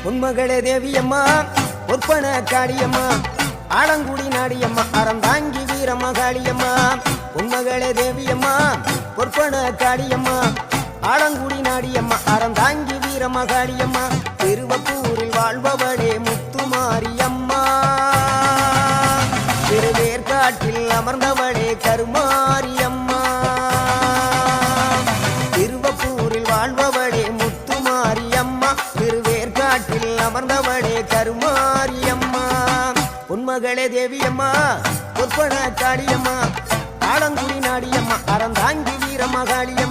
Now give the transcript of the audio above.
உன்மகளே தேவியம்மா பொற்பன காளியம்மா ஆலங்குடி நாடியம்மா அறந்தாங்கி வீரமகாளியம்மா உன்மகளே தேவியம்மா பொற்பன காளியம்மா ஆலங்குடி நாடியம்மா அறந்தாங்கி வீரமகாளியம்மா திருவப்பூரில் வாழ்பவளே முத்துமாரியம்மா திருவேற்காட்டில் அமர்ந்தவளே கருமாரியம்மா திருவப்பூரில் வாழ்பவளே முத்துமாரியம்மா திருவேற்காட்டில் அமர்ந்தவளே கருமாரியம்மா உன்மகளே தேவியம்மா பொற்பன காளியம்மா ஆலங்குடி நாடியம்மா அறந்தாங்கி வீரமகாளியம்மா